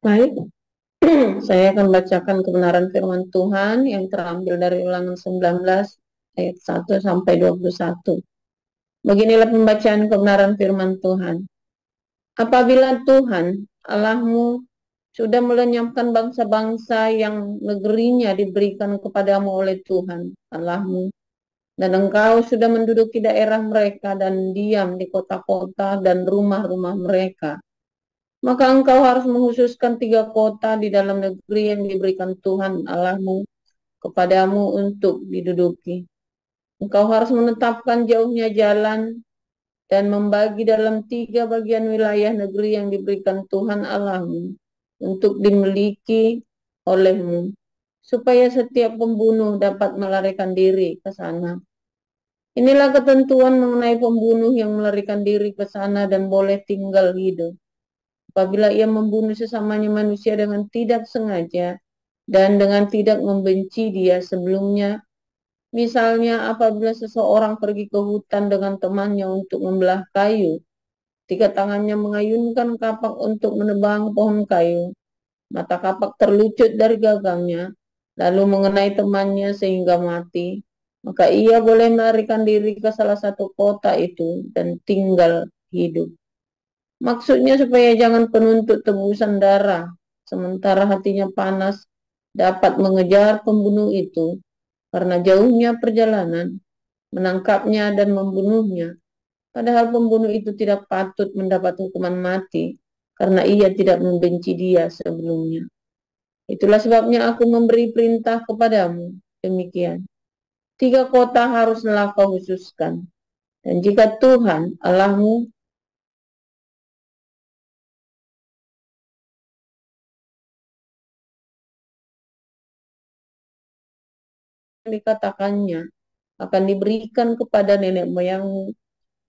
Baik, saya akan bacakan kebenaran firman Tuhan yang terambil dari Ulangan 19 ayat 1 sampai 21. Beginilah pembacaan kebenaran firman Tuhan. Apabila Tuhan Allahmu sudah melenyapkan bangsa-bangsa yang negerinya diberikan kepadamu oleh Tuhan Allahmu, dan engkau sudah menduduki daerah mereka dan diam di kota-kota dan rumah-rumah mereka, maka engkau harus menghususkan 3 kota di dalam negeri yang diberikan Tuhan Allahmu kepadamu untuk diduduki. Engkau harus menetapkan jauhnya jalan dan membagi dalam 3 bagian wilayah negeri yang diberikan Tuhan Allahmu untuk dimiliki olehmu, supaya setiap pembunuh dapat melarikan diri ke sana. Inilah ketentuan mengenai pembunuh yang melarikan diri ke sana dan boleh tinggal hidup. Apabila ia membunuh sesamanya manusia dengan tidak sengaja dan dengan tidak membenci dia sebelumnya, misalnya apabila seseorang pergi ke hutan dengan temannya untuk membelah kayu, ketika tangannya mengayunkan kapak untuk menebang pohon kayu, mata kapak terlucut dari gagangnya, lalu mengenai temannya sehingga mati, maka ia boleh melarikan diri ke salah satu kota itu dan tinggal hidup. Maksudnya supaya jangan penuntut tebusan darah, sementara hatinya panas, dapat mengejar pembunuh itu, karena jauhnya perjalanan, menangkapnya dan membunuhnya. Padahal pembunuh itu tidak patut mendapat hukuman mati, karena ia tidak membenci dia sebelumnya. Itulah sebabnya aku memberi perintah kepadamu. Demikian. 3 kota haruslah kau khususkan. Dan jika Tuhan Allahmu dikatakannya akan diberikan kepada nenek moyangmu,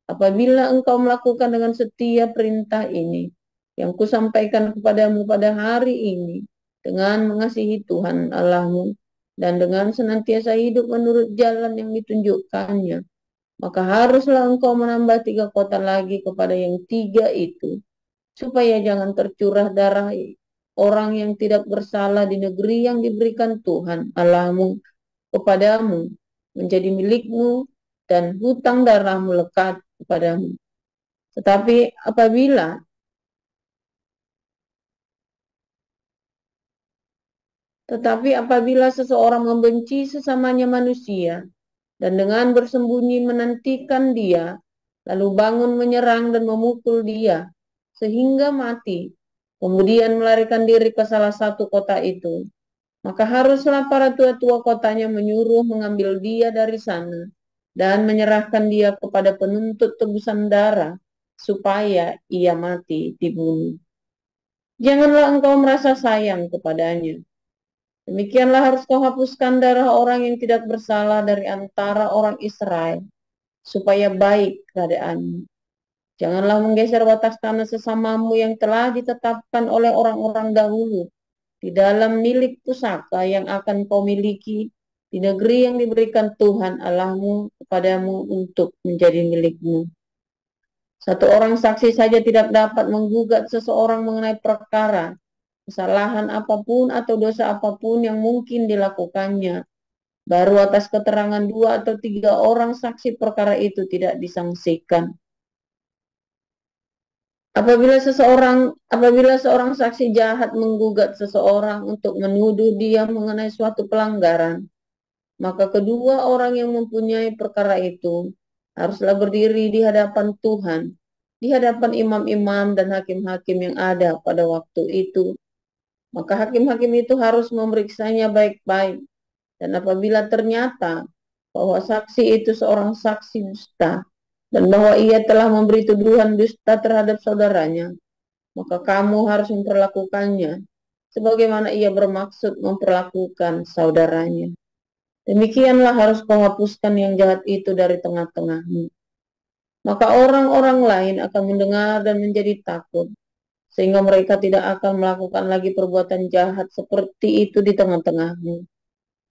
apabila engkau melakukan dengan setia perintah ini yang kusampaikan kepadamu pada hari ini, dengan mengasihi Tuhan Allahmu dan dengan senantiasa hidup menurut jalan yang ditunjukkannya, maka haruslah engkau menambah 3 kota lagi kepada yang 3 itu, supaya jangan tercurah darah orang yang tidak bersalah di negeri yang diberikan Tuhan Allahmu kepadamu menjadi milikmu, dan hutang darahmu lekat kepadamu. Tetapi apabila tetapi apabila seseorang membenci sesamanya manusia dan dengan bersembunyi menantikan dia, lalu bangun menyerang dan memukul dia sehingga mati, kemudian melarikan diri ke salah satu kota itu, maka haruslah para tua-tua kotanya menyuruh mengambil dia dari sana dan menyerahkan dia kepada penuntut tebusan darah supaya ia mati dibunuh. Janganlah engkau merasa sayang kepadanya. Demikianlah harus kau hapuskan darah orang yang tidak bersalah dari antara orang Israel, supaya baik keadaanmu. Janganlah menggeser batas tanah sesamamu yang telah ditetapkan oleh orang-orang dahulu di dalam milik pusaka yang akan kau miliki di negeri yang diberikan Tuhan Allahmu kepadamu untuk menjadi milikmu. Satu orang saksi saja tidak dapat menggugat seseorang mengenai perkara, kesalahan apapun atau dosa apapun yang mungkin dilakukannya. Baru atas keterangan 2 atau 3 orang saksi perkara itu tidak disangsikan. Apabila seorang saksi jahat menggugat seseorang untuk menuduh dia mengenai suatu pelanggaran, maka kedua orang yang mempunyai perkara itu haruslah berdiri di hadapan Tuhan, di hadapan imam-imam dan hakim-hakim yang ada pada waktu itu. Maka hakim-hakim itu harus memeriksanya baik-baik, dan apabila ternyata bahwa saksi itu seorang saksi dusta dan bahwa ia telah memberi tuduhan dusta terhadap saudaranya, maka kamu harus memperlakukannya sebagaimana ia bermaksud memperlakukan saudaranya. Demikianlah harus kau hapuskan yang jahat itu dari tengah-tengahmu. Maka orang-orang lain akan mendengar dan menjadi takut, sehingga mereka tidak akan melakukan lagi perbuatan jahat seperti itu di tengah-tengahmu.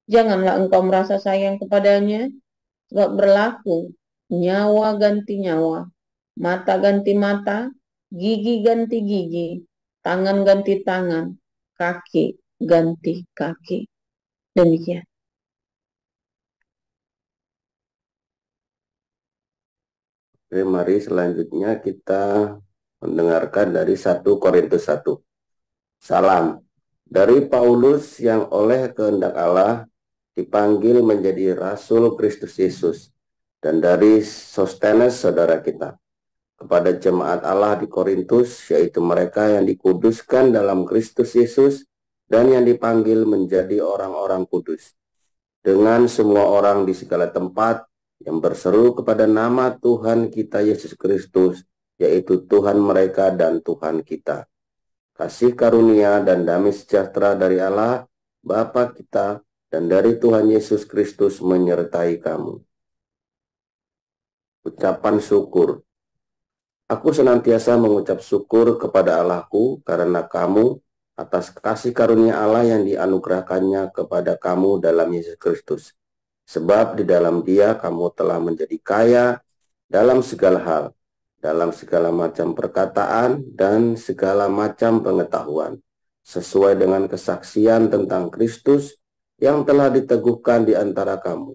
Janganlah engkau merasa sayang kepadanya, sebab berlaku nyawa ganti nyawa, mata ganti mata, gigi ganti gigi. tangan ganti tangan, kaki ganti kaki. Demikian. Oke, mari selanjutnya kita mendengarkan dari 1 Korintus 1. Salam dari Paulus yang oleh kehendak Allah dipanggil menjadi Rasul Kristus Yesus, dan dari Sostenes saudara kita, kepada jemaat Allah di Korintus, yaitu mereka yang dikuduskan dalam Kristus Yesus dan yang dipanggil menjadi orang-orang kudus, dengan semua orang di segala tempat yang berseru kepada nama Tuhan kita Yesus Kristus, yaitu Tuhan mereka dan Tuhan kita. Kasih karunia dan damai sejahtera dari Allah Bapa kita dan dari Tuhan Yesus Kristus menyertai kamu. Ucapan syukur. Aku senantiasa mengucap syukur kepada Allahku karena kamu atas kasih karunia Allah yang dianugerahkannya kepada kamu dalam Yesus Kristus. Sebab di dalam Dia kamu telah menjadi kaya dalam segala hal, dalam segala macam perkataan dan segala macam pengetahuan, sesuai dengan kesaksian tentang Kristus yang telah diteguhkan di antara kamu.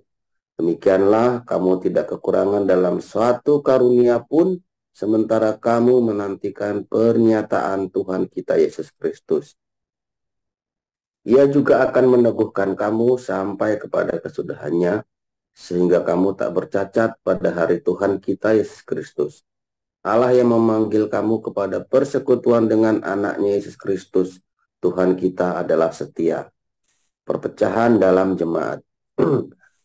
Demikianlah kamu tidak kekurangan dalam suatu karunia pun, sementara kamu menantikan pernyataan Tuhan kita Yesus Kristus. Ia juga akan meneguhkan kamu sampai kepada kesudahannya, sehingga kamu tak bercacat pada hari Tuhan kita Yesus Kristus. Allah yang memanggil kamu kepada persekutuan dengan anaknya Yesus Kristus, Tuhan kita adalah setia. Perpecahan dalam jemaat.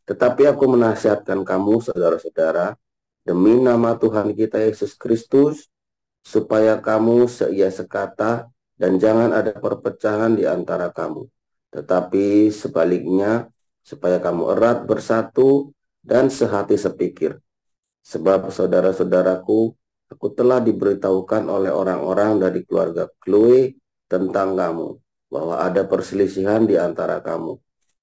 Tetapi aku menasihatkan kamu, saudara-saudara, demi nama Tuhan kita Yesus Kristus, supaya kamu seia sekata dan jangan ada perpecahan di antara kamu. Tetapi sebaliknya, supaya kamu erat bersatu dan sehati sepikir. Sebab saudara-saudaraku, aku telah diberitahukan oleh orang-orang dari keluarga Chloe tentang kamu, bahwa ada perselisihan di antara kamu.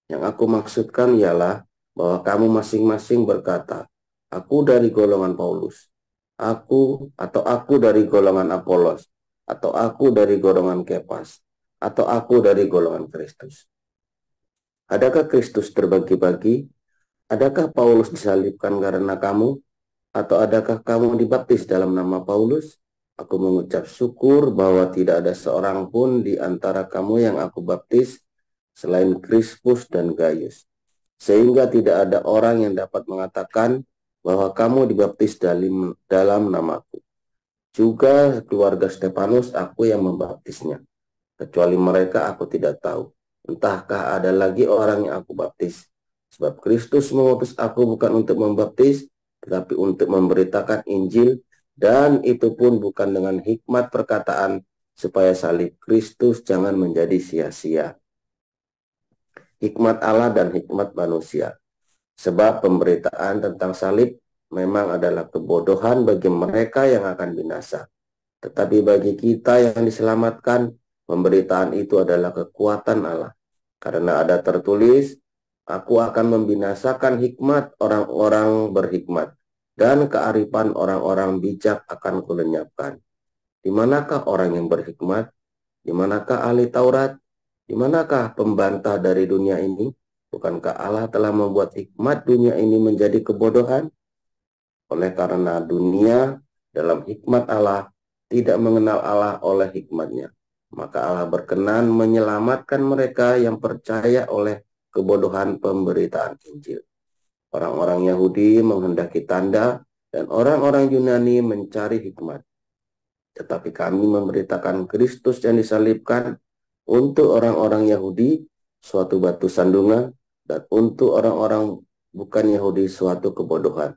Yang aku maksudkan ialah bahwa kamu masing-masing berkata, aku dari golongan Paulus, aku dari golongan Apolos, atau aku dari golongan Kepas, atau aku dari golongan Kristus. Adakah Kristus terbagi-bagi? Adakah Paulus disalibkan karena kamu? Atau adakah kamu dibaptis dalam nama Paulus? Aku mengucap syukur bahwa tidak ada seorang pun di antara kamu yang aku baptis selain Krispus dan Gaius. Sehingga tidak ada orang yang dapat mengatakan bahwa kamu dibaptis dalam namaku. Juga keluarga Stefanus aku yang membaptisnya. Kecuali mereka aku tidak tahu. Entahkah ada lagi orang yang aku baptis. Sebab Kristus mengutus aku bukan untuk membaptis, tetapi untuk memberitakan Injil, dan itu pun bukan dengan hikmat perkataan, supaya salib Kristus jangan menjadi sia-sia. Hikmat Allah dan hikmat manusia. Sebab pemberitaan tentang salib memang adalah kebodohan bagi mereka yang akan binasa. Tetapi bagi kita yang diselamatkan, pemberitaan itu adalah kekuatan Allah. Karena ada tertulis, aku akan membinasakan hikmat orang-orang berhikmat, dan kearifan orang-orang bijak akan kulenyapkan. Di manakah orang yang berhikmat? Di manakah ahli Taurat? Di manakah pembantah dari dunia ini? Bukankah Allah telah membuat hikmat dunia ini menjadi kebodohan? Oleh karena dunia dalam hikmat Allah tidak mengenal Allah oleh hikmatnya, maka Allah berkenan menyelamatkan mereka yang percaya oleh kebodohan pemberitaan Injil. Orang-orang Yahudi menghendaki tanda dan orang-orang Yunani mencari hikmat. Tetapi kami memberitakan Kristus yang disalibkan, untuk orang-orang Yahudi suatu batu sandungan, dan untuk orang-orang bukan Yahudi suatu kebodohan.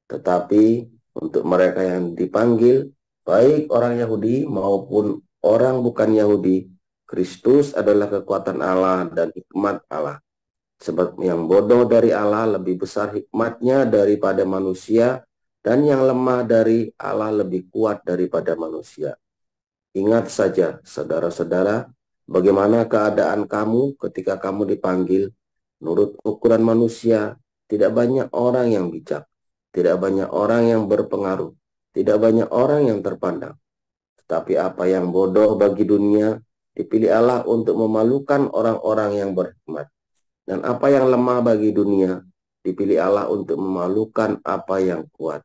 Tetapi untuk mereka yang dipanggil, baik orang Yahudi maupun orang bukan Yahudi, Kristus adalah kekuatan Allah dan hikmat Allah. Sebab yang bodoh dari Allah lebih besar hikmatnya daripada manusia, dan yang lemah dari Allah lebih kuat daripada manusia. Ingat saja, saudara-saudara, bagaimana keadaan kamu ketika kamu dipanggil. Menurut ukuran manusia, tidak banyak orang yang bijak, tidak banyak orang yang berpengaruh, tidak banyak orang yang terpandang. Tetapi apa yang bodoh bagi dunia dipilih Allah untuk memalukan orang-orang yang berhikmat. Dan apa yang lemah bagi dunia dipilih Allah untuk memalukan apa yang kuat.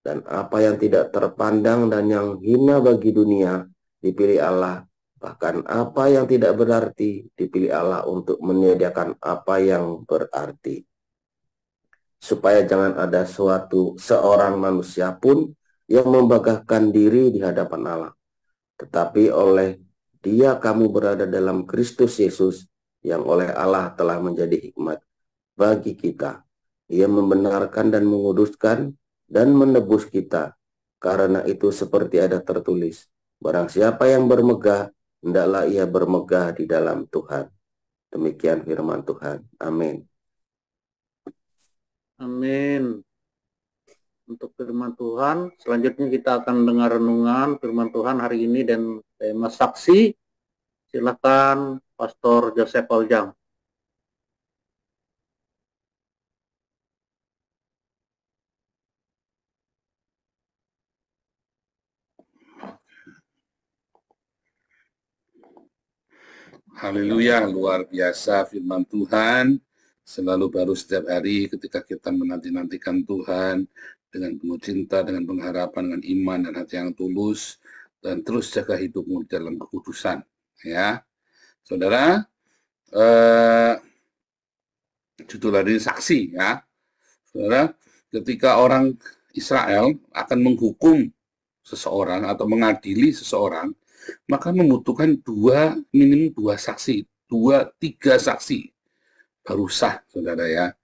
Dan apa yang tidak terpandang dan yang hina bagi dunia dipilih Allah. Bahkan apa yang tidak berarti dipilih Allah untuk menyediakan apa yang berarti. Supaya jangan ada seorang manusia pun yang membanggakan diri di hadapan Allah. Tetapi oleh Dia kamu berada dalam Kristus Yesus, yang oleh Allah telah menjadi hikmat bagi kita. Ia membenarkan dan menguduskan dan menebus kita. Karena itu seperti ada tertulis, barang siapa yang bermegah, hendaklah ia bermegah di dalam Tuhan. Demikian firman Tuhan. Amin. Amin. Untuk firman Tuhan, selanjutnya kita akan dengar renungan firman Tuhan hari ini dan tema saksi. Silakan Pastor Joseph Oljam. Haleluya, luar biasa firman Tuhan. Selalu baru setiap hari ketika kita menanti-nantikan Tuhan dengan penuh cinta, dengan pengharapan, dengan iman dan hati yang tulus, dan terus jaga hidupmu dalam kekudusan. Ya, saudara, judul hari ini saksi. Ya, saudara, ketika orang Israel akan menghukum seseorang atau mengadili seseorang, maka membutuhkan minimum dua saksi, 2-3 saksi baru sah, saudara ya.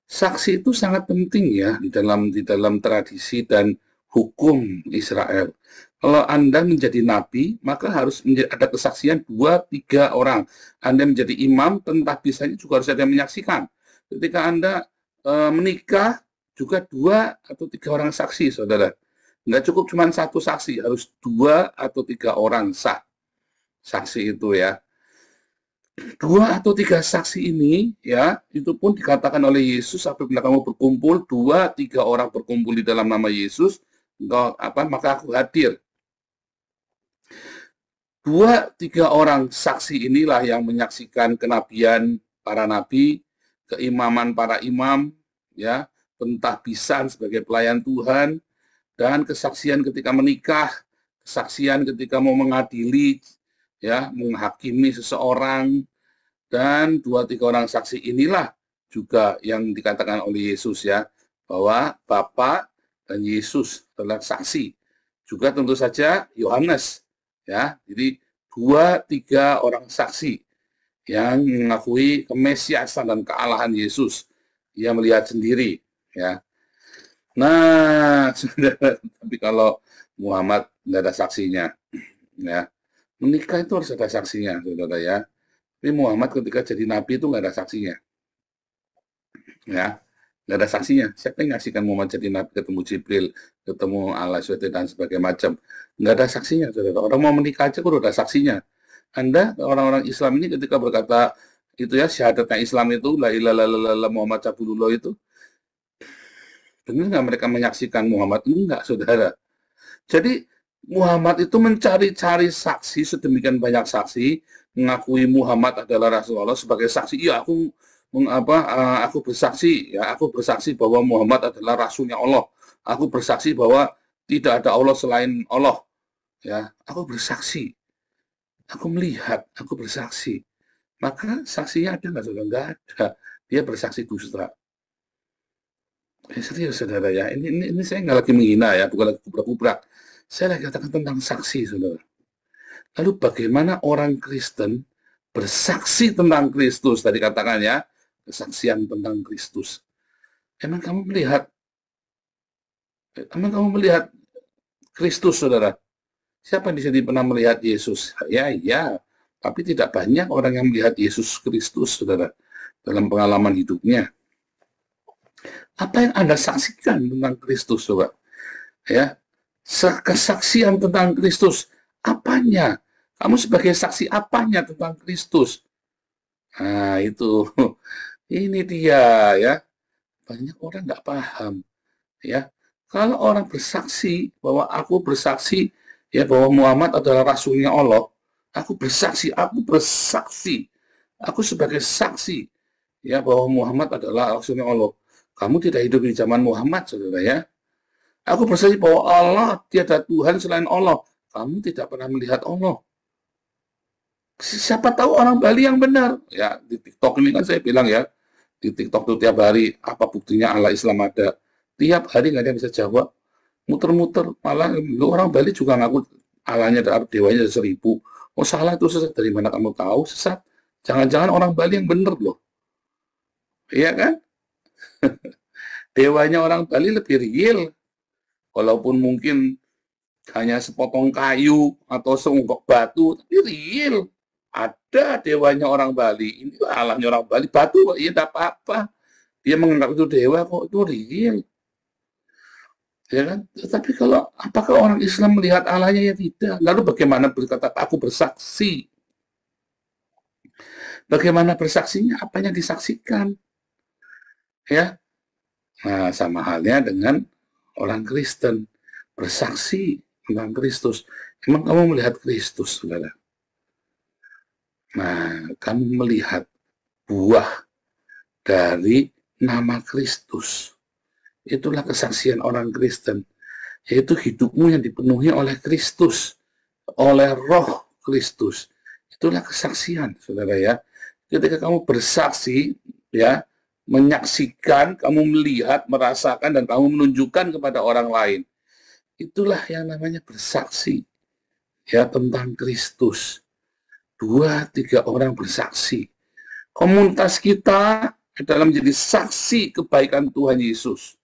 Saksi itu sangat penting ya di dalam tradisi dan hukum Israel. Kalau Anda menjadi nabi, maka harus ada kesaksian 2-3 orang. Anda menjadi imam, pentahbisannya juga harus ada yang menyaksikan. Ketika Anda menikah, juga 2 atau 3 orang saksi, saudara. Nggak cukup cuma 1 saksi, harus 2 atau 3 orang sah saksi itu ya. 2 atau 3 saksi ini ya, itu pun dikatakan oleh Yesus, apabila kamu berkumpul 2-3 orang berkumpul di dalam nama Yesus, maka aku hadir. 2-3 orang saksi inilah yang menyaksikan kenabian para nabi, keimaman para imam, ya, pentahbisan sebagai pelayan Tuhan, dan kesaksian ketika menikah, kesaksian ketika mau mengadili, ya, menghakimi seseorang, dan 2-3 orang saksi inilah juga yang dikatakan oleh Yesus ya, bahwa Bapa dan Yesus adalah saksi. Juga tentu saja Yohanes ya. Jadi 2-3 orang saksi yang mengakui kemesiasan dan kealahan Yesus. Ia melihat sendiri ya. Nah, tapi kalau Muhammad tidak ada saksinya ya. Menikah itu harus ada saksinya, saudara ya. Tapi Muhammad ketika jadi nabi itu nggak ada saksinya, ya, nggak ada saksinya. Siapa yang nyaksikan Muhammad jadi nabi, ketemu Jibril, ketemu Allah SWT dan sebagainya macam, nggak ada saksinya, saudara. Orang mau menikah aja udah ada saksinya. Anda orang-orang Islam ini ketika berkata itu ya, syahadatnya Islam itu la ilaha illallah Muhammad Rasulullah itu, benar nggak mereka menyaksikan Muhammad? Enggak, saudara. Jadi Muhammad itu mencari-cari saksi, sedemikian banyak saksi, mengakui Muhammad adalah Rasulullah sebagai saksi. Iya, aku bersaksi, ya, aku bersaksi bahwa Muhammad adalah Rasulnya Allah. Aku bersaksi bahwa tidak ada Allah selain Allah. Ya, aku bersaksi. Aku melihat, aku bersaksi. Maka saksinya ada nggak, saudara? Nggak ada. Dia bersaksi dusta. Serius, saudara ya. Ini saya nggak lagi menghina ya, bukan lagi kubrak-kubrak. Saya lagi katakan tentang saksi, saudara. Lalu bagaimana orang Kristen bersaksi tentang Kristus? Tadi katakan ya, kesaksian tentang Kristus. Emang kamu melihat Kristus, saudara? Siapa di sini pernah melihat Yesus? Ya, tapi tidak banyak orang yang melihat Yesus Kristus, saudara, dalam pengalaman hidupnya. Apa yang Anda saksikan tentang Kristus, coba? Ya, kesaksian tentang Kristus, apanya? Kamu sebagai saksi apanya tentang Kristus? Nah, itu. Ini dia, ya. Banyak orang nggak paham. Ya, kalau orang bersaksi bahwa aku bersaksi, ya bahwa Muhammad adalah rasulnya Allah, aku bersaksi, aku sebagai saksi ya bahwa Muhammad adalah rasulnya Allah. Kamu tidak hidup di zaman Muhammad, saudara ya. Aku bersaksi bahwa Allah tiada Tuhan selain Allah. Kamu tidak pernah melihat Allah. Siapa tahu orang Bali yang benar. Ya, di TikTok ini kan saya bilang ya, di TikTok tuh tiap hari, apa buktinya Allah Islam ada. Tiap hari nggak ada yang bisa jawab. Muter-muter, malah orang Bali juga ngaku Allahnya, dewanya 1000. Oh salah itu sesat, dari mana kamu tahu sesat? Jangan-jangan orang Bali yang benar loh. Iya kan? Dewanya orang Bali lebih real. Walaupun mungkin hanya sepotong kayu atau seunggok batu, tapi real. Ada dewanya orang Bali. Ini Allahnya orang Bali, batu kok, iya tidak apa-apa. Dia menganggap itu dewa kok, itu real. Ya kan? Tapi kalau apakah orang Islam melihat Allahnya? Ya tidak. Lalu bagaimana berkata aku bersaksi? Bagaimana bersaksinya? Apa yang disaksikan? Ya. Nah, sama halnya dengan orang Kristen bersaksi tentang Kristus. Emang kamu melihat Kristus, saudara? Nah, kamu melihat buah dari nama Kristus. Itulah kesaksian orang Kristen, yaitu hidupmu yang dipenuhi oleh Kristus, oleh Roh Kristus. Itulah kesaksian, saudara ya. Ketika kamu bersaksi, ya, menyaksikan, kamu melihat, merasakan, dan kamu menunjukkan kepada orang lain. Itulah yang namanya bersaksi, ya, tentang Kristus. 2-3 orang bersaksi. Komunitas kita adalah menjadi saksi kebaikan Tuhan Yesus.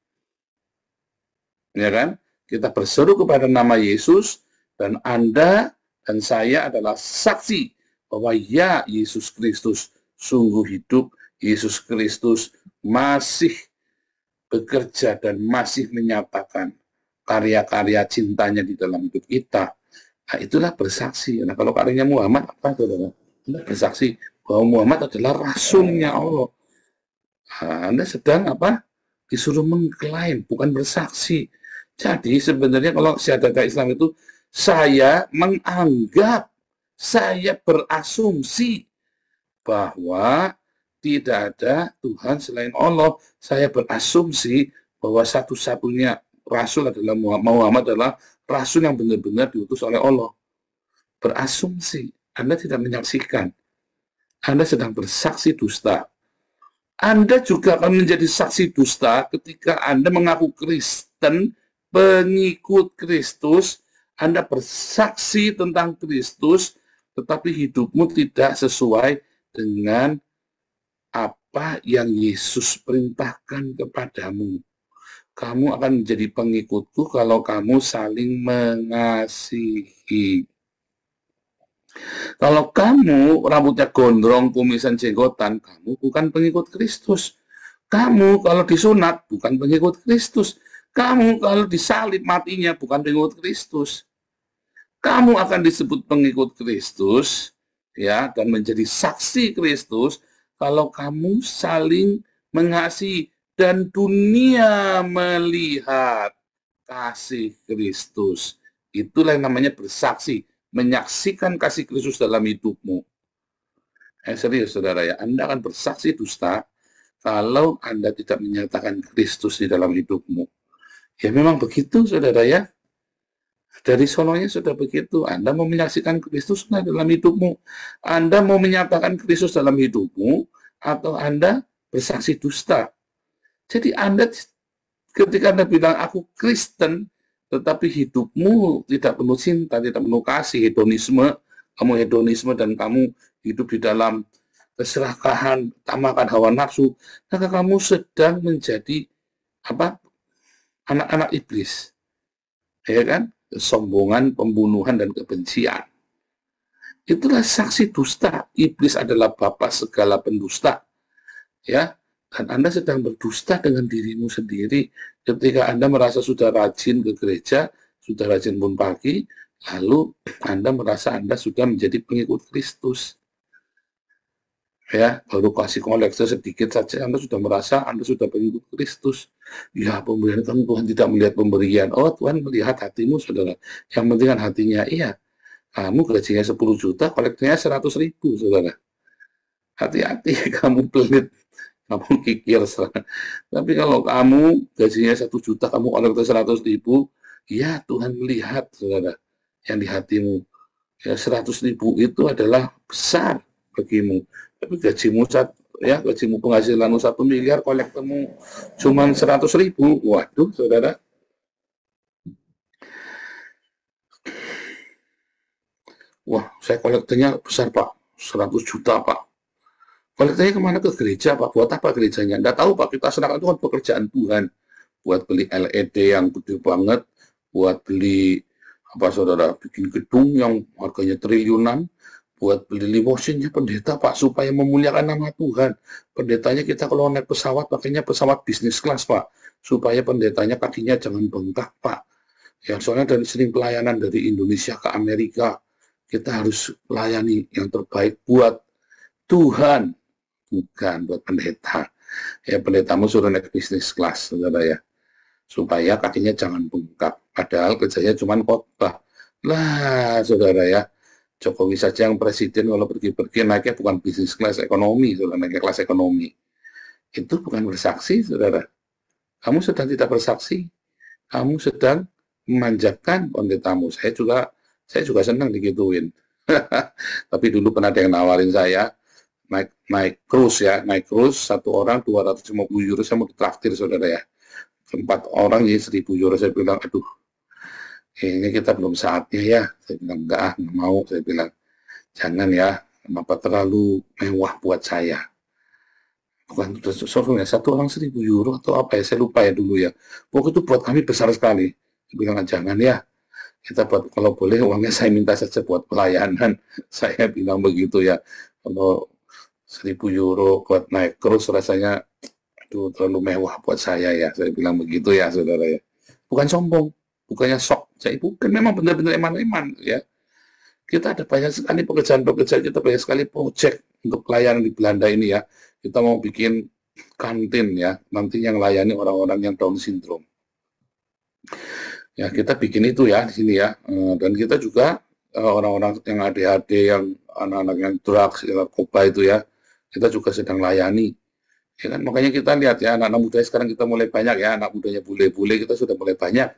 Ya kan? Kita berseru kepada nama Yesus, dan Anda dan saya adalah saksi bahwa ya, Yesus Kristus sungguh hidup. Yesus Kristus masih bekerja dan masih menyatakan karya-karya cintanya di dalam hidup kita. Nah, itulah bersaksi. Nah, kalau karyanya Muhammad apa, saudara? Anda bersaksi bahwa Muhammad adalah rasulnya Allah. Nah, Anda sedang apa? Disuruh mengklaim, bukan bersaksi. Jadi sebenarnya kalau syahadat Islam itu, saya menganggap, saya berasumsi bahwa tidak ada Tuhan selain Allah. Saya berasumsi bahwa satu-satunya rasul adalah Muhammad, adalah rasul yang benar-benar diutus oleh Allah. Berasumsi, Anda tidak menyaksikan. Anda sedang bersaksi dusta. Anda juga akan menjadi saksi dusta ketika Anda mengaku Kristen, pengikut Kristus. Anda bersaksi tentang Kristus, tetapi hidupmu tidak sesuai dengan apa yang Yesus perintahkan kepadamu. Kamu akan menjadi pengikutku kalau kamu saling mengasihi. Kalau kamu rambutnya gondrong, kumisan, jenggotan, kamu bukan pengikut Kristus. Kamu kalau disunat bukan pengikut Kristus. Kamu kalau disalib matinya bukan pengikut Kristus. Kamu akan disebut pengikut Kristus, ya, dan menjadi saksi Kristus kalau kamu saling mengasihi. Dan dunia melihat kasih Kristus. Itulah yang namanya bersaksi, menyaksikan kasih Kristus dalam hidupmu. Serius, saudara ya, Anda akan bersaksi dusta kalau Anda tidak menyatakan Kristus di dalam hidupmu. Ya memang begitu, saudara ya. Dari sononya sudah begitu. Anda mau menyaksikan Kristus dalam hidupmu. Anda mau menyatakan Kristus dalam hidupmu, atau Anda bersaksi dusta. Jadi Anda, ketika Anda bilang aku Kristen, tetapi hidupmu tidak penuh cinta, tidak penuh kasih, hedonisme, kamu hedonisme dan kamu hidup di dalam keserakahan, tamakan hawa nafsu, maka kamu sedang menjadi apa? Anak-anak iblis. Ya kan? Kesombongan, pembunuhan, dan kebencian. Itulah saksi dusta. Iblis adalah bapa segala pendusta. Ya. Dan Anda sedang berdusta dengan dirimu sendiri ketika Anda merasa sudah rajin ke gereja, sudah rajin pun pagi, lalu Anda merasa Anda sudah menjadi pengikut Kristus. Ya, baru kasih koleksi sedikit saja, Anda sudah merasa Anda sudah pengikut Kristus. Ya, pemberian kan Tuhan tidak melihat pemberian. Oh, Tuhan melihat hatimu, saudara. Yang penting kan hatinya. Iya, kamu gajinya 10 juta, koleksinya 100.000, saudara. Hati-hati, kamu pelit, kamu kikir. Tapi kalau kamu gajinya 1 juta, kamu koleksi 100.000, ya Tuhan melihat, saudara, yang di hatimu. Ya, 100.000 itu adalah besar bagimu. Tapi gajimu penghasilanmu 1 miliar, koleksimu cuma 100.000. Waduh, saudara. Wah, saya koleksinya besar, Pak. 100 juta, Pak. Koleksinya kemana? Ke gereja, Pak. Buat apa gerejanya? Nggak tahu, Pak. Kita serahkan itu kan pekerjaan Tuhan. Buat beli LED yang gede banget, buat beli saudara, bikin gedung yang harganya triliunan, buat beli limousinnya pendeta, Pak, supaya memuliakan nama Tuhan. Pendetanya kita kalau naik pesawat, pakainya pesawat bisnis kelas, Pak, supaya pendetanya kakinya jangan bengkak, Pak. Ya, soalnya dari sering pelayanan dari Indonesia ke Amerika, kita harus melayani yang terbaik buat Tuhan, bukan buat pendeta. Ya, pendetamu suruh naik bisnis kelas, saudara ya, supaya kakinya jangan bengkak. Padahal kerjanya cuma khotbah. Lah, saudara ya, Jokowi saja yang presiden kalau pergi-pergi naiknya bukan bisnis kelas ekonomi, saudara, naiknya kelas ekonomi. Itu bukan bersaksi, saudara. Kamu sedang tidak bersaksi. Kamu sedang memanjakan pendetamu. Saya juga senang digituin. Tapi dulu pernah ada yang nawarin saya naik cruise ya, naik cruise 1 orang 250 euro, saya mau ditraktir, saudara ya. 4 orang jadi 1.000 euro. Saya bilang, aduh, ini kita belum saatnya ya. Saya bilang, enggak mau. Saya bilang, jangan ya, kenapa terlalu mewah buat saya. Bukan, soalnya 1 orang 1.000 euro atau apa ya, saya lupa ya dulu ya. Pokoknya itu buat kami besar sekali. Saya bilang, jangan ya, kita buat, kalau boleh uangnya saya minta saja buat pelayanan. Saya bilang begitu ya. Kalau 1.000 euro buat naik cruise rasanya itu terlalu mewah buat saya ya. Saya bilang begitu ya, saudara ya. Bukan sombong, bukannya sok. Saya bukan, memang benar-benar iman-iman ya. Kita ada banyak sekali pekerjaan-pekerjaan, kita banyak sekali proyek untuk pelayanan di Belanda ini ya. Kita mau bikin kantin ya, nanti yang layani orang-orang yang Down syndrome. Ya, kita bikin itu ya di sini ya. Dan kita juga orang-orang yang ADHD, yang anak-anak yang drugs, yang narkoba itu ya, kita juga sedang layani. Ya kan, makanya kita lihat ya, anak-anak muda sekarang kita mulai banyak ya, anak mudanya bule-bule kita sudah mulai banyak.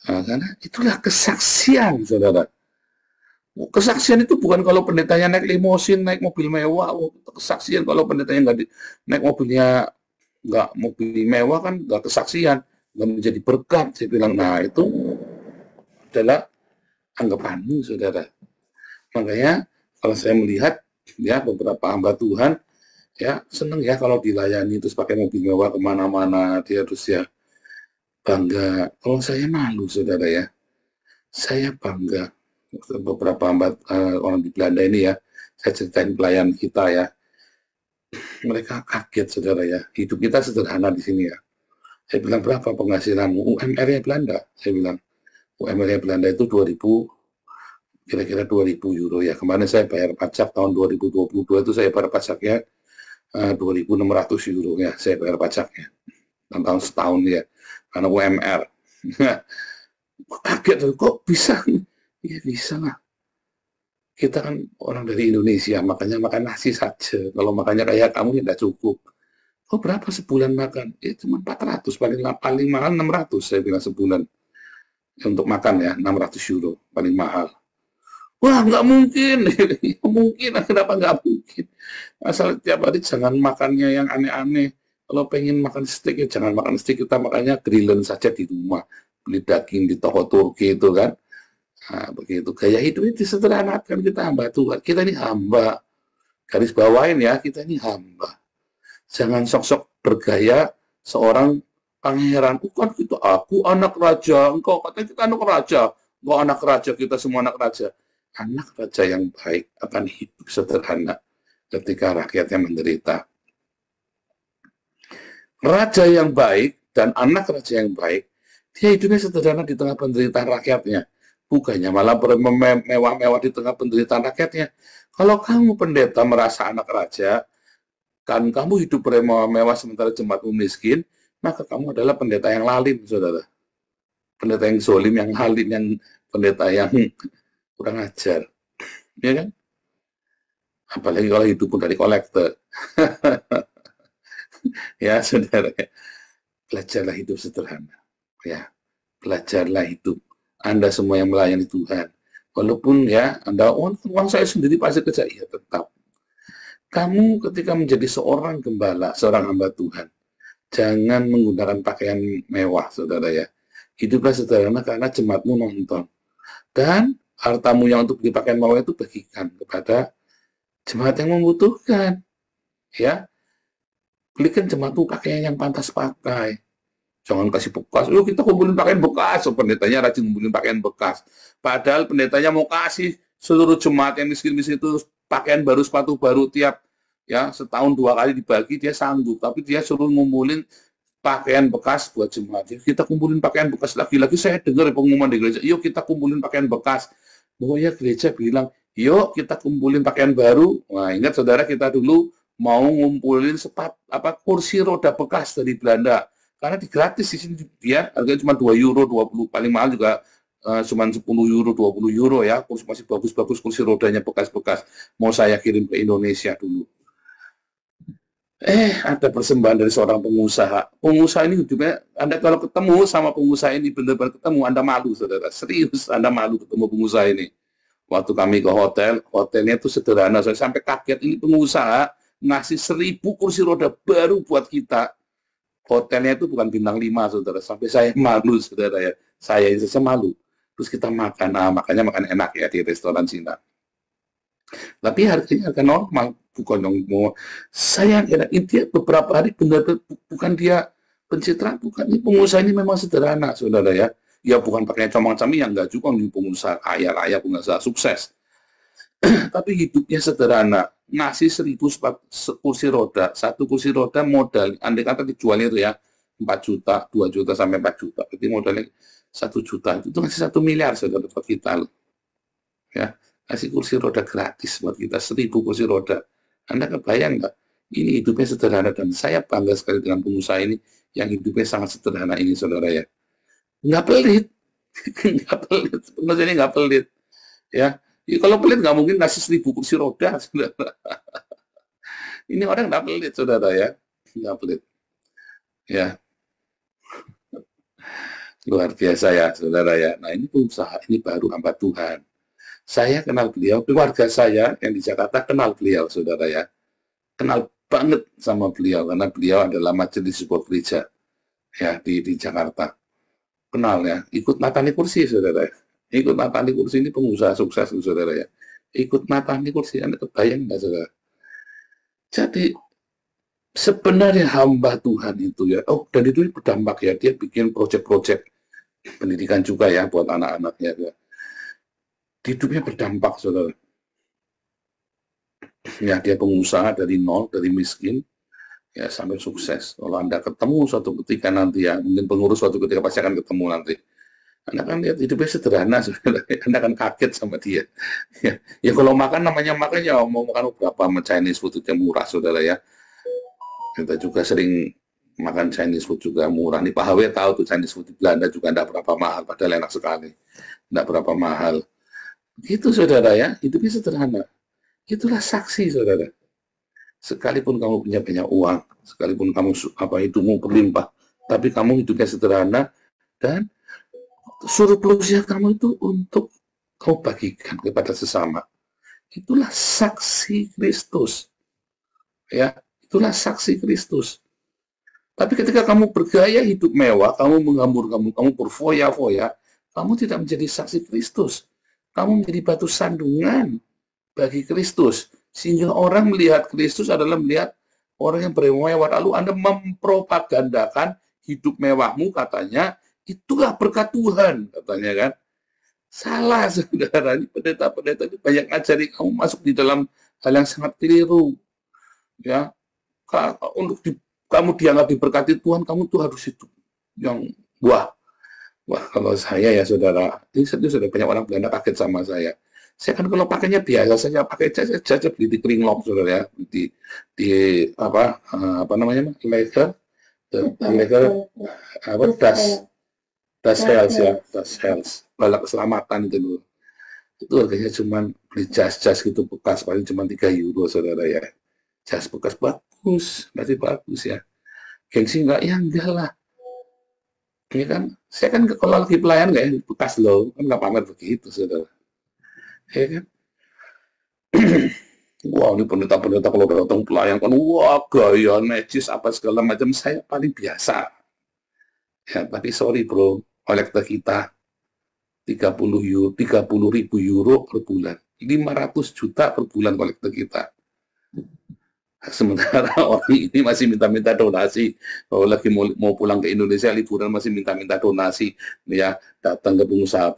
Karena itulah kesaksian, saudara. Kesaksian itu bukan kalau pendetanya naik limosin, naik mobil mewah. Kesaksian kalau pendetanya naik mobilnya, nggak mobil mewah kan nggak kesaksian, nggak menjadi berkat. Saya bilang, nah itu adalah anggapanmu, saudara. Makanya kalau saya melihat ya beberapa hamba Tuhan ya seneng ya kalau dilayani terus pakai mobil mewah kemana-mana, dia terus ya bangga. Kalau saya malu, saudara ya, saya bangga. Beberapa orang di Belanda ini ya, saya ceritain pelayan kita ya, mereka kaget, saudara ya, hidup kita sederhana di sini ya. Saya bilang, berapa penghasilanmu? UMR-nya Belanda. Saya bilang, UMR-nya Belanda itu 2.000, kira-kira 2.000 euro ya. Kemarin saya bayar pajak tahun 2022 itu saya bayar pajaknya 2.600 euro ya, saya bayar pajaknya tahun setahun ya, karena UMR. Kaget, kok bisa? Ya bisa lah. Kita kan orang dari Indonesia, makanya makan nasi saja. Kalau makannya kayak kamu tidak cukup. Oh, berapa sebulan makan? Cuma 400, paling mahal 600 saya bilang sebulan. Untuk makan ya, 600 euro paling mahal. Wah, nggak mungkin. Mungkin, kenapa nggak mungkin? Asal tiap hari jangan makannya yang aneh-aneh. Kalau pengen makan steak, ya jangan makan steak, kita makannya grillen saja di rumah. Beli daging di toko Turki itu kan. Nah, begitu. Gaya hidup ini disederhanakan, kita hamba Tuhan. Kita ini hamba. Garis bawain ya, kita ini hamba. Jangan sok-sok bergaya seorang pangeran. Bukan kita, aku anak raja. Engkau katanya kita anak raja. Engkau anak raja, kita semua anak raja. Anak raja yang baik akan hidup sederhana ketika rakyatnya menderita. Raja yang baik dan anak raja yang baik, dia hidupnya sederhana di tengah penderitaan rakyatnya. bukannya malah mewah-mewah di tengah penderitaan rakyatnya. Kalau kamu pendeta merasa anak raja, kan kamu hidup bermewah-mewah sementara jemaatmu miskin, maka kamu adalah pendeta yang lalim, saudara. Pendeta yang zolim, yang halim, yang pendeta yang kurang ajar. Ya kan? Apalagi kalau hidup pun dari kolektor. Ya, saudara. Belajarlah hidup sederhana. Ya, belajarlah hidup. Anda semua yang melayani Tuhan. Walaupun ya, Anda, uang saya sendiri pasti kerja. Ya, tetap. Kamu ketika menjadi seorang gembala, seorang hamba Tuhan, jangan menggunakan pakaian mewah, saudara ya. Hiduplah sederhana karena jemaatmu nonton. Dan hartamu yang untuk beli pakaian mewah itu bagikan kepada jemaat yang membutuhkan. Ya, belikan jemaatmu pakaian yang pantas pakai. Jangan kasih bekas. Kita kumpulin pakaian bekas. Pendetanya rajin kumpulin pakaian bekas. Padahal pendetanya mau kasih seluruh jemaat yang miskin-miskin itu pakaian baru, sepatu baru tiap ya setahun 2 kali dibagi, dia sanggup. Tapi dia suruh ngumpulin pakaian bekas buat jemaat. Kita kumpulin pakaian bekas. Lagi-lagi saya dengar pengumuman di gereja, yuk kita kumpulin pakaian bekas. Pokoknya gereja bilang, yuk kita kumpulin pakaian baru. Nah, ingat saudara, kita dulu mau ngumpulin kursi roda bekas dari Belanda. Karena gratis di sini dia harganya cuma 2 euro, 20, paling mahal juga cuma 10 euro, 20 euro ya. Kursi masih bagus-bagus, kursi rodanya bekas-bekas. Mau saya kirim ke Indonesia dulu. Ada persembahan dari seorang pengusaha. Pengusaha ini hidupnya, Anda kalau ketemu sama pengusaha ini, benar-benar ketemu, Anda malu, saudara. Serius, Anda malu ketemu pengusaha ini. Waktu kami ke hotel, hotelnya itu sederhana. Saya sampai kaget, ini pengusaha ngasih 1000 kursi roda baru buat kita. Hotelnya itu bukan bintang 5, saudara. Sampai saya malu, saudara ya. Saya malu. Terus kita makan, makanya makan enak ya di restoran Cina. Tapi harganya harga normal, bukan yang mau. Saya kira dia beberapa hari benar-benar bukan dia pencitraan, bukan. Ini pengusaha ini memang sederhana, saudara ya. Ya bukan pakai comang-comang, yang enggak juga nih pengusaha kaya raya, pengusaha sukses. Tapi hidupnya sederhana. Ngasih 1000 kursi roda, 1 kursi roda modal, andai kata dijualnya itu ya 4 juta, 2 juta sampai 4 juta. Jadi modalnya 1 juta. Itu ngasih 1 miliar, saudara, buat kita loh. Ya. Kasih kursi roda gratis buat kita, 1000 kursi roda. Anda kebayang nggak? Ini hidupnya sederhana, dan saya bangga sekali dengan pengusaha ini yang hidupnya sangat sederhana ini, saudara ya. Nggak pelit. Nggak pelit. Pengusaha ini nggak pelit. Ya, kalau pelit nggak mungkin kasih 1000 kursi roda, saudara. Ini orang nggak pelit, saudara ya. Nggak pelit. Ya. Luar biasa ya, saudara ya. Nah, ini pengusaha, ini baru hamba Tuhan. Saya kenal beliau, keluarga saya yang di Jakarta kenal beliau, saudara ya. Kenal banget sama beliau, karena beliau adalah majelis sebuah gereja ya di Jakarta. Kenal ya, ikut natani kursi, saudara. Ikut natani kursi, ini pengusaha sukses, saudara ya. Ikut natani kursi, Anda kebayang nggak, saudara? Jadi sebenarnya hamba Tuhan itu ya, dan itu berdampak ya, dia bikin proyek-proyek pendidikan juga ya buat anak-anaknya ya. Hidupnya berdampak, saudara. Ya, dia pengusaha dari nol, dari miskin, ya sampai sukses. Kalau Anda ketemu suatu ketika nanti ya, mungkin pengurus suatu ketika pasti akan ketemu nanti. Anda kan lihat hidupnya sederhana, saudara. Anda akan kaget sama dia. Ya kalau makan, namanya makan ya mau makan berapa Chinese food yang murah, saudara ya. Kita juga sering makan Chinese food juga murah. Nih Pak Hawe tahu tuh Chinese food di Belanda juga tidak berapa mahal, padahal enak sekali. Tidak berapa mahal. Itu, saudara ya, hidupnya sederhana. Itulah saksi, saudara. Sekalipun kamu punya banyak uang, sekalipun kamu hidupmu berlimpah, tapi kamu hidupnya sederhana, dan surplusnya kamu itu untuk kau bagikan kepada sesama. Itulah saksi Kristus. Ya, itulah saksi Kristus. Tapi ketika kamu bergaya hidup mewah, kamu menghambur, kamu berfoya-foya, kamu tidak menjadi saksi Kristus. Kamu menjadi batu sandungan bagi Kristus. Sehingga orang melihat Kristus adalah melihat orang yang bermewah. Lalu Anda mempropagandakan hidup mewahmu, katanya, itulah berkat Tuhan, katanya kan. Salah, saudara. Ini pendeta-pendeta itu banyak ngajari kamu masuk di dalam hal yang sangat keliru. Ya, untuk kamu dianggap diberkati Tuhan, kamu tuh harus hidup yang wah Wah, kalau saya ya saudara, ini sudah banyak orang Belanda kaget sama saya. Saya kan kalau pakainya biasa saja, pakai jas beli di Kringlok, saudara ya, di apa namanya, leather apa das health ya, das health, balak keselamatan itu loh. Itu harganya cuma beli jas gitu bekas paling cuma 3 euro, saudara ya. Jas bekas bagus, berarti bagus ya. Gengsi enggak lah. Ini kan, saya kan kalau lagi pelayan nggak ya, bekas loh, kan nggak pamer begitu, saudara. Ya kan? Wah, ini pendeta-pendeta kalau datang pelayan kan, wah gaya, necis, apa segala macam, saya paling biasa. Ya, tapi sorry bro, kolektor kita 30 ribu euro per bulan, 500 juta per bulan kolektor kita. Sementara orang ini masih minta-minta donasi. Kalau lagi mau pulang ke Indonesia liburan masih minta-minta donasi, ya datang ke pengusaha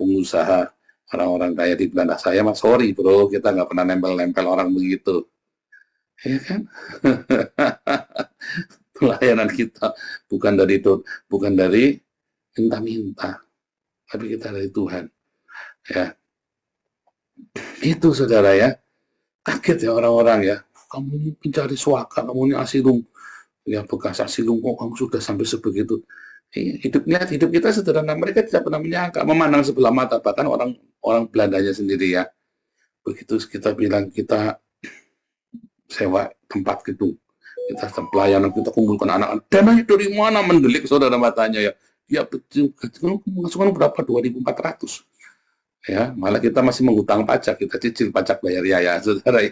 orang-orang kaya di Belanda. Saya mas sorry bro, kita nggak pernah nempel-nempel orang begitu, ya kan? Pelayanan kita bukan dari minta-minta, tapi kita dari Tuhan, ya. Itu saudara ya, kaget ya orang-orang ya. Kamu mencari suaka, kamu ini asilum, ya bekas asilum, kok kamu sudah sampai sebegitu. Hidup kita sederhana, mereka tidak pernah menyangka, memandang sebelah mata, bahkan orang Belandanya sendiri ya. Begitu kita bilang kita sewa tempat gedung, kita pelayanan, kita kumpulkan anak-anak, dananya dari mana, mendelik saudara matanya ya. Ya betul, masukan berapa? 2.400. Ya, malah kita masih menghutang pajak, kita cicil pajak bayar ya, saudara ya.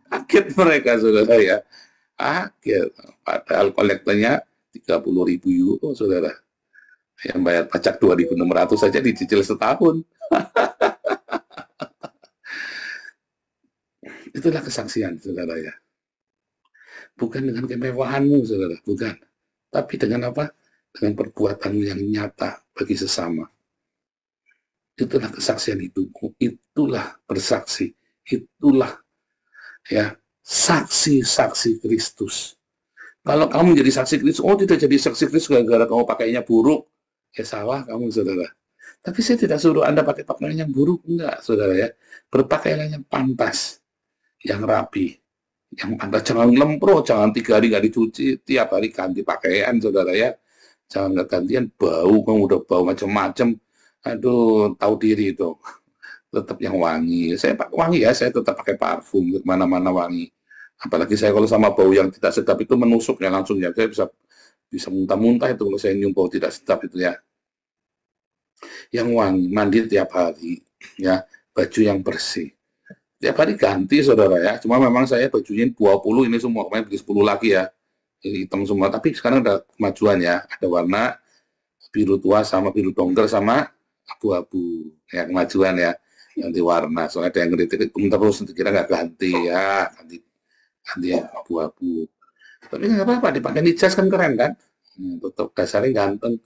Kaget mereka, saudara ya. Kaget. Padahal kolektornya 30 ribu euro, saudara. Yang bayar pajak 2.600 saja dicicil setahun. Itulah kesaksian, saudara ya. Bukan dengan kemewahanmu, saudara, bukan. Tapi dengan apa? Dengan perbuatanmu yang nyata bagi sesama. Itulah kesaksian hidupku, itulah bersaksi, itulah ya saksi-saksi Kristus. Kalau kamu jadi saksi Kristus, tidak jadi saksi Kristus gara-gara kamu pakainya buruk, ya salah kamu, saudara. Tapi saya tidak suruh Anda pakai pakaian yang buruk, enggak, saudara ya. Berpakaian yang pantas, yang rapi, yang pantas. Jangan lempro, jangan 3 hari nggak dicuci, tiap hari ganti pakaian, saudara ya. Jangan nggak gantian, bau, kamu udah bau macam-macam. Aduh, tahu diri itu. Tetap yang wangi. Saya pakai wangi ya, saya tetap pakai parfum, mana-mana wangi. Apalagi saya kalau sama bau yang tidak sedap itu menusuk ya langsung ya. Saya bisa muntah-muntah itu kalau saya nyium bau tidak sedap itu ya. Yang wangi, mandi tiap hari, ya, baju yang bersih. Tiap hari ganti, saudara ya. Cuma memang saya bajunya 20 ini semua, kemarin beli 10 lagi ya. Ini hitam semua, tapi sekarang ada kemajuan ya. Ada warna biru tua sama biru dongker sama abu-abu, ya kemajuan ya, ganti warna. Soalnya ada yang ngeritik, terus kira nggak ganti ya, ganti abu-abu. Tapi nggak apa-apa, dipakai jas kan keren kan, tetap dasarnya ganteng.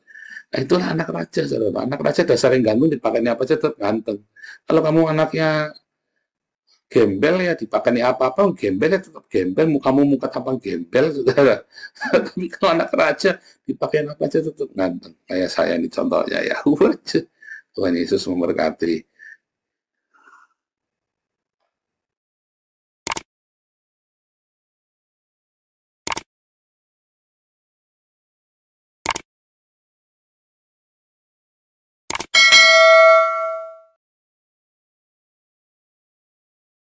Nah itulah anak raja, saudara. Anak raja dasarnya ganteng, dipakai apa aja tetap ganteng. Kalau kamu anaknya gembel ya dipakai apa-apa, gembel ya tetap gembel, muka tampang gembel, saudara. Tapi kalau anak raja dipakai apa aja tetap ganteng. Kayak saya ini contohnya ya. Tuhan Yesus memberkati.